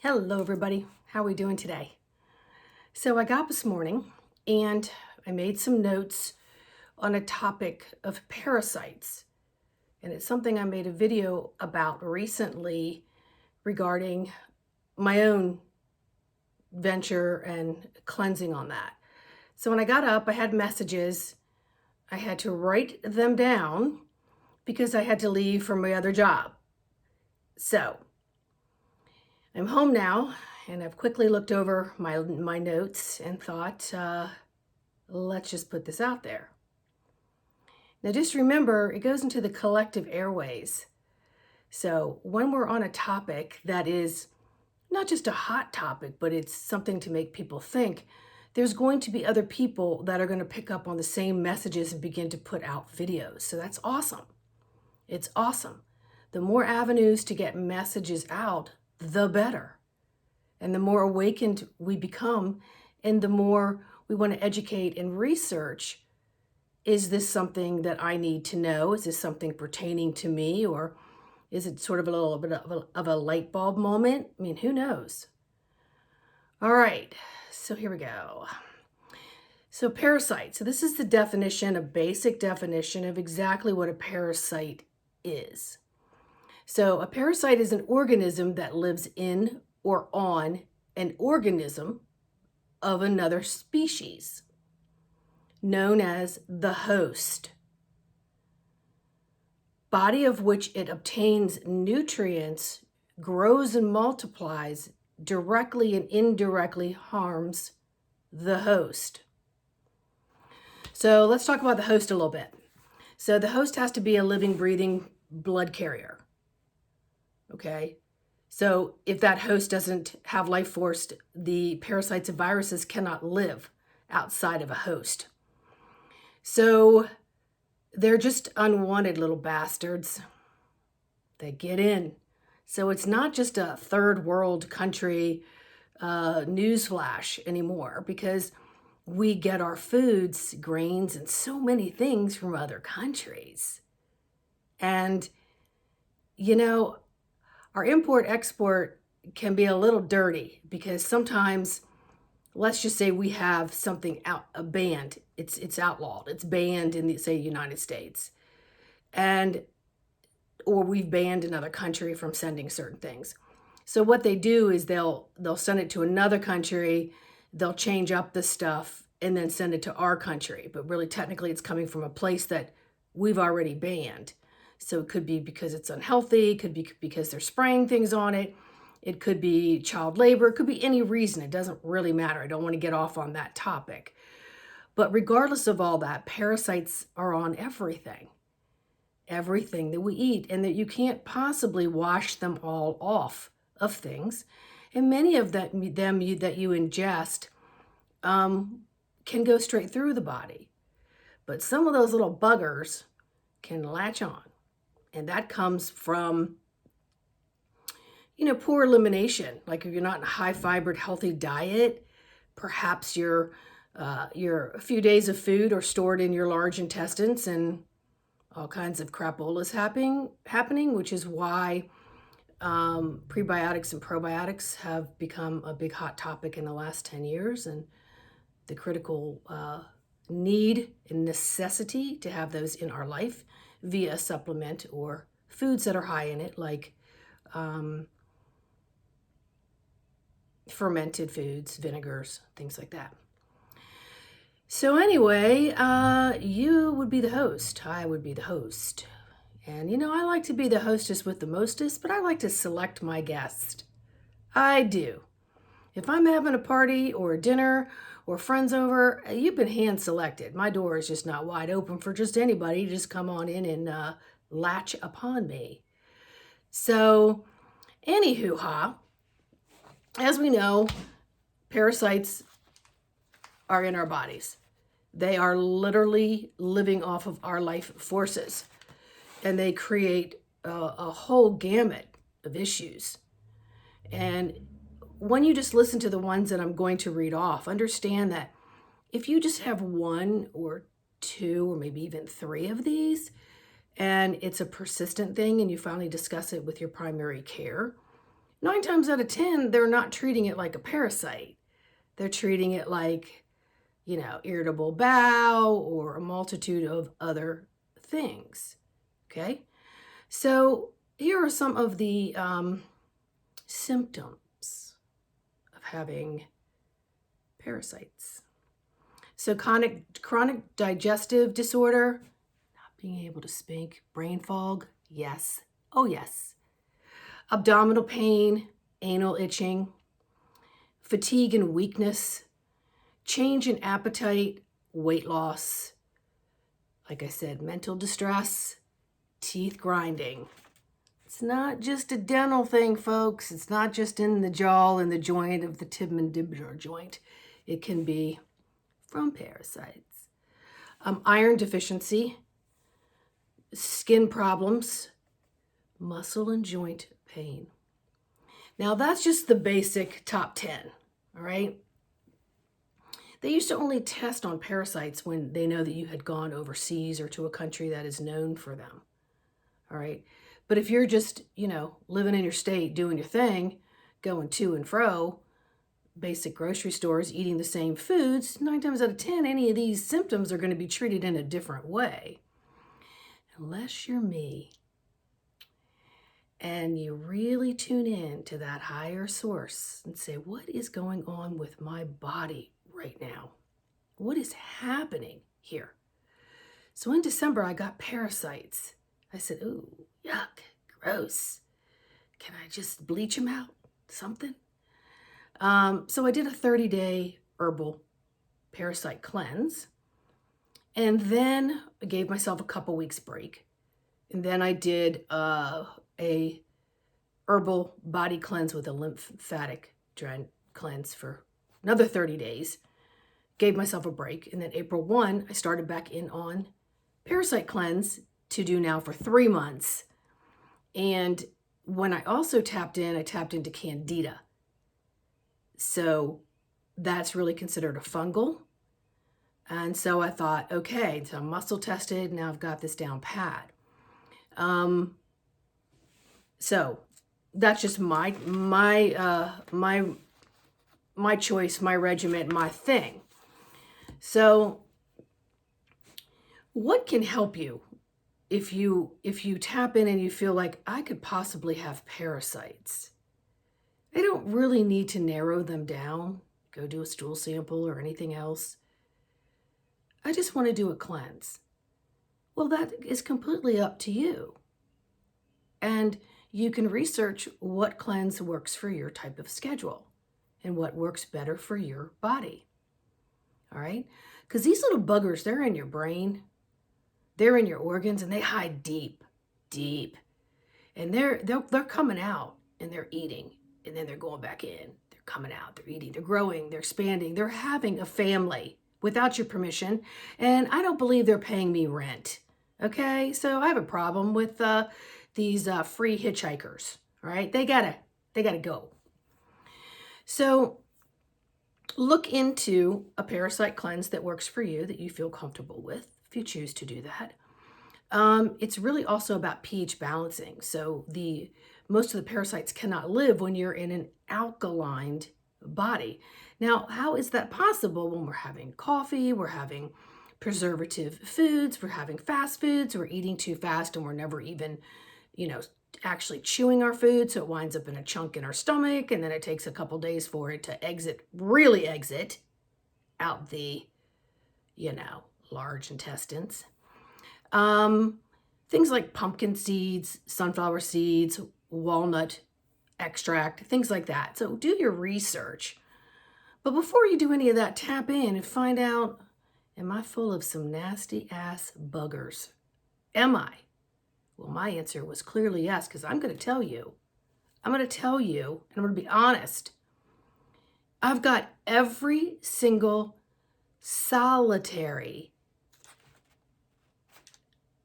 Hello, everybody. How are we doing today? So I got up this morning and I made some notes on a topic of parasites. And it's something I made a video about recently regarding my own venture and cleansing on that. So when I got up, I had messages. I had to write them down because I had to leave for my other job. So I'm home now, and I've quickly looked over my notes and thought, let's just put this out there. Now, just remember, it goes into the collective airways. So when we're on a topic that is not just a hot topic, but it's something to make people think, there's going to be other people that are going to pick up on the same messages and begin to put out videos. So that's awesome. It's awesome. The more avenues to get messages out, the better. And the more awakened we become, and the more we want to educate and research, is this something that I need to know? Is this something pertaining to me? Or is it sort of a little bit of a light bulb moment? I mean, who knows? All right, so here we go. So parasite. So this is the definition, a basic definition of exactly what a parasite is. So a parasite is an organism that lives in or on an organism of another species, known as the host, body of which it obtains nutrients, grows and multiplies, directly and indirectly harms the host. So let's talk about the host a little bit. So the host has to be a living, breathing blood carrier. Okay, so if that host doesn't have life force, the parasites and viruses cannot live outside of a host. So they're just unwanted little bastards. They get in. So it's not just a third world country newsflash anymore, because we get our foods, grains, and so many things from other countries. And, you know, our import-export can be a little dirty because sometimes, let's just say we have something banned. It's outlawed. It's banned in the, say, United States. Or we've banned another country from sending certain things. So what they do is they'll send it to another country, they'll change up the stuff, and then send it to our country. But really, technically, it's coming from a place that we've already banned. So it could be because it's unhealthy, it could be because they're spraying things on it, it could be child labor, it could be any reason. It doesn't really matter. I don't want to get off on that topic. But regardless of all that, parasites are on everything that we eat, and that you can't possibly wash them all off of things. And many of them that you ingest can go straight through the body. But some of those little buggers can latch on. And that comes from, poor elimination. Like if you're not in a high fibered, healthy diet, perhaps your a few days of food are stored in your large intestines and all kinds of crapolas happening, which is why prebiotics and probiotics have become a big hot topic in the last 10 years, and the critical need and necessity to have those in our life via supplement or foods that are high in it, like fermented foods, vinegars, things like that. So anyway, you would be the host. I would be the host. And I like to be the hostess with the mostest, but I like to select my guest. I do. If I'm having a party or a dinner or friends over, you've been hand selected. My door is just not wide open for just anybody to just come on in and latch upon me. So, anywho, as we know, parasites are in our bodies. They are literally living off of our life forces, and they create a whole gamut of issues. And when you just listen to the ones that I'm going to read off, understand that if you just have one or two or maybe even three of these, and it's a persistent thing and you finally discuss it with your primary care, 9 times out of 10, they're not treating it like a parasite. They're treating it like, irritable bowel or a multitude of other things. Okay? So here are some of the symptoms of having parasites. So chronic digestive disorder, not being able to speak, brain fog, yes, oh yes. Abdominal pain, anal itching, fatigue and weakness, change in appetite, weight loss, like I said, mental distress, teeth grinding. It's not just a dental thing, folks. It's not just in the jaw and the joint of the tibmandibular joint. It can be from parasites. Iron deficiency, skin problems, muscle and joint pain. Now that's just the basic top 10, all right? They used to only test on parasites when they know that you had gone overseas or to a country that is known for them, all right? But if you're just, living in your state, doing your thing, going to and fro, basic grocery stores, eating the same foods, 9 times out of 10, any of these symptoms are going to be treated in a different way. Unless you're me and you really tune in to that higher source and say, what is going on with my body right now? What is happening here? So in December, I got parasites. I said, ooh, yuck, gross. Can I just bleach them out? Something? So I did a 30-day herbal parasite cleanse. And then I gave myself a couple weeks break. And then I did a herbal body cleanse with a lymphatic drain cleanse for another 30 days. Gave myself a break. And then April 1, I started back in on parasite cleanse to do now for 3 months. And when I also tapped into Candida. So that's really considered a fungal. And so I thought, okay, so I'm muscle tested. Now I've got this down pat. So that's just my choice, my regimen, my thing. So what can help you if you tap in and you feel like I could possibly have parasites? I don't really need to narrow them down, go do a stool sample or anything else. I just want to do a cleanse. Well, that is completely up to you. And you can research what cleanse works for your type of schedule and what works better for your body. All right? Because these little buggers, they're in your brain, they're in your organs, and they hide deep, deep. And they're coming out and they're eating. And then they're going back in. They're coming out. They're eating. They're growing. They're expanding. They're having a family without your permission. And I don't believe they're paying me rent. Okay? So I have a problem with these free hitchhikers. All right? They gotta go. So look into a parasite cleanse that works for you, that you feel comfortable with, if you choose to do that. It's really also about pH balancing. So most of the parasites cannot live when you're in an alkaline body. Now, how is that possible when we're having coffee, we're having preservative foods, we're having fast foods, we're eating too fast, and we're never even, actually chewing our food, so it winds up in a chunk in our stomach, and then it takes a couple days for it to really exit out the, large intestines. Things like pumpkin seeds, sunflower seeds, walnut extract, things like that. So do your research. But before you do any of that, tap in and find out, am I full of some nasty ass buggers? Am I? Well, my answer was clearly yes, because I'm going to tell you, and I'm going to be honest. I've got every single solitary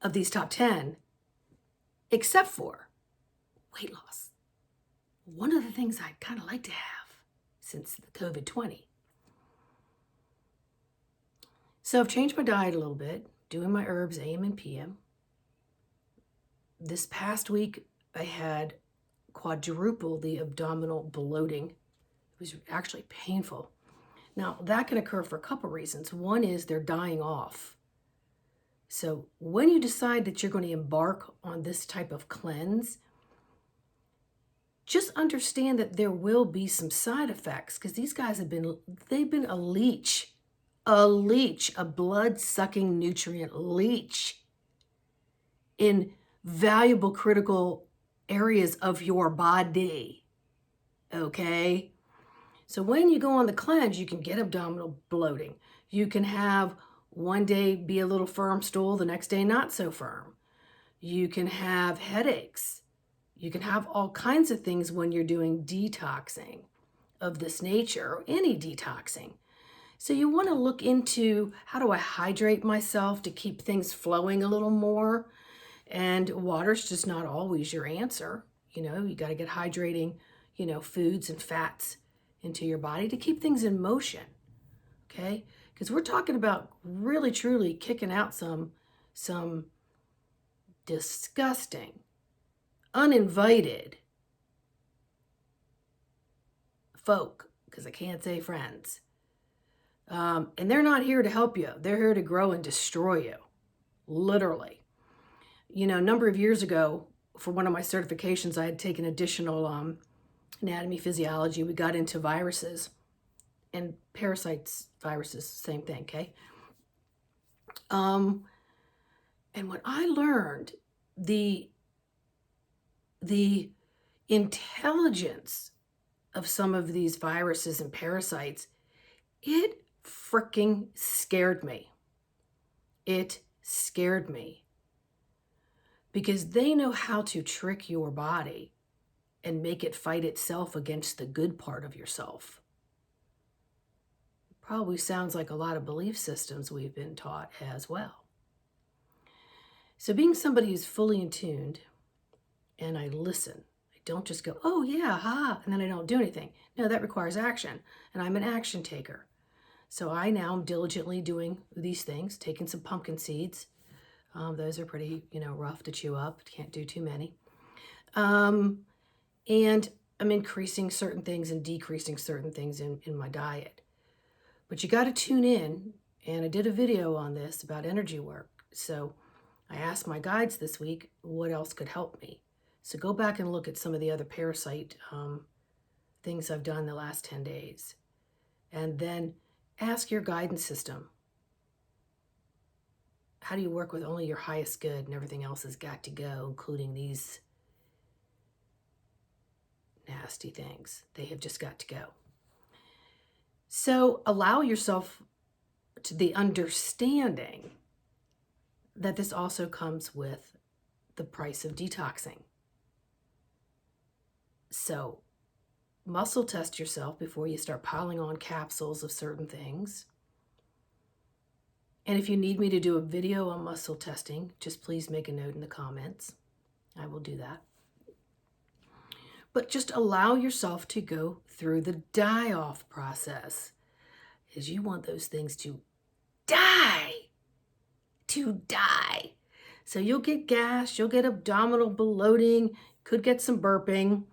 of these top 10, except for weight loss. One of the things I'd kind of like to have since the COVID-20. So I've changed my diet a little bit, doing my herbs AM and PM. This past week, I had quadruple the abdominal bloating. It was actually painful. Now, that can occur for a couple reasons. One is they're dying off. So when you decide that you're going to embark on this type of cleanse, just understand that there will be some side effects, because these guys they've been a leech, a blood-sucking nutrient leech in valuable, critical areas of your body, okay? So when you go on the cleanse, you can get abdominal bloating. You can have one day be a little firm stool, the next day not so firm. You can have headaches. You can have all kinds of things when you're doing detoxing of this nature, or any detoxing. So you want to look into, how do I hydrate myself to keep things flowing a little more? And water's just not always your answer. You got to get hydrating, foods and fats into your body to keep things in motion, okay? Because we're talking about really, truly kicking out some disgusting, uninvited folk, because I can't say friends. And they're not here to help you. They're here to grow and destroy you, literally. A number of years ago, for one of my certifications, I had taken additional anatomy, physiology. We got into viruses and parasites, viruses, same thing, okay? And when I learned the intelligence of some of these viruses and parasites, it freaking scared me. It scared me. Because they know how to trick your body and make it fight itself against the good part of yourself. Probably sounds like a lot of belief systems we've been taught as well. So being somebody who's fully in tuned, and I listen, I don't just go, oh yeah, ha, and then I don't do anything. No, that requires action, and I'm an action taker. So I now am diligently doing these things, taking some pumpkin seeds. Those are pretty, rough to chew up. Can't do too many. And I'm increasing certain things and decreasing certain things in my diet. But you got to tune in, and I did a video on this about energy work. So I asked my guides this week what else could help me. So go back and look at some of the other parasite things I've done the last 10 days. And then ask your guidance system, how do you work with only your highest good and everything else has got to go, including these nasty things? They have just got to go. So allow yourself to the understanding that this also comes with the price of detoxing. So muscle test yourself before you start piling on capsules of certain things. And if you need me to do a video on muscle testing, just please make a note in the comments. I will do that. But just allow yourself to go through the die-off process, because you want those things to die. So you'll get gas, you'll get abdominal bloating, could get some burping,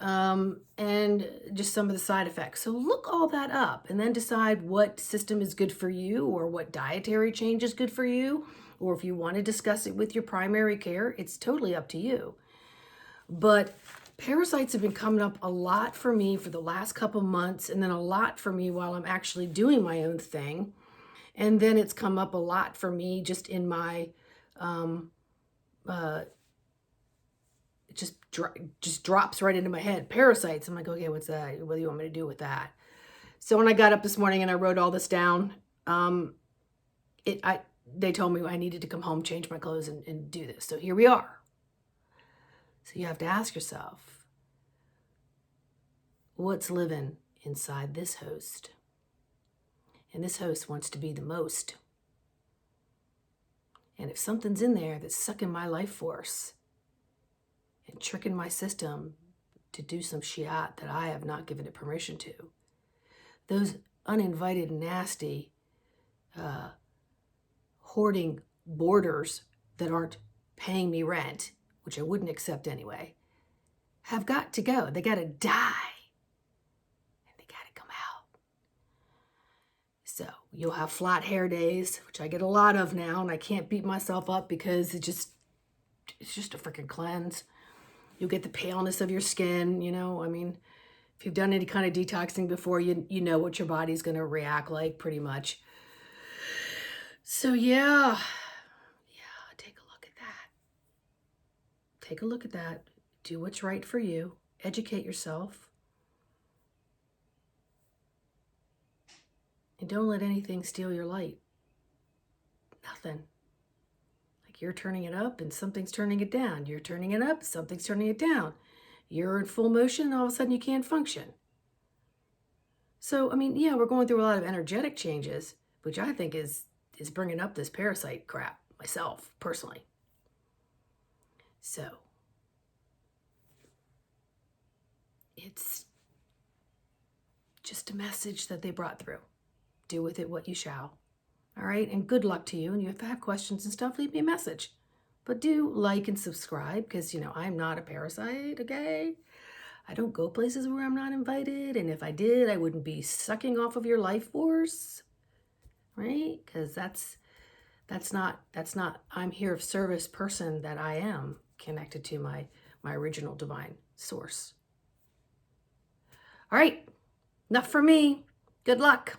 and just some of the side effects. So look all that up and then decide what system is good for you, or what dietary change is good for you, or if you want to discuss it with your primary care, it's totally up to you. But parasites have been coming up a lot for me for the last couple months, and then a lot for me while I'm actually doing my own thing. And then it's come up a lot for me just in my, it just drops right into my head. Parasites. I'm like, okay, what's that? What do you want me to do with that? So when I got up this morning and I wrote all this down, they told me I needed to come home, change my clothes, and do this. So here we are. So you have to ask yourself, what's living inside this host? And this host wants to be the most. And if something's in there that's sucking my life force and tricking my system to do some shit that I have not given it permission to, those uninvited, nasty, hoarding boarders that aren't paying me rent, which I wouldn't accept anyway, have got to go. They got to die. And they got to come out. So you'll have flat hair days, which I get a lot of now, and I can't beat myself up because it's just a freaking cleanse. You'll get the paleness of your skin, you know. I mean, if you've done any kind of detoxing before, you know what your body's going to react like pretty much. So yeah, take a look at that. Take a look at that. Do what's right for you. Educate yourself. And don't let anything steal your light. Nothing. Like you're turning it up and something's turning it down. You're turning it up, something's turning it down. You're in full motion, all of a sudden you can't function. So, I mean, yeah, we're going through a lot of energetic changes, which I think is bringing up this parasite crap myself, personally. So, it's just a message that they brought through. Do with it what you shall. All right, and good luck to you. And if you have questions and stuff, leave me a message. But do like and subscribe because, you know, I'm not a parasite, okay? I don't go places where I'm not invited. And if I did, I wouldn't be sucking off of your life force, right? Because that's not I'm here of service person that I am connected to my original divine source. All right, enough for me. Good luck.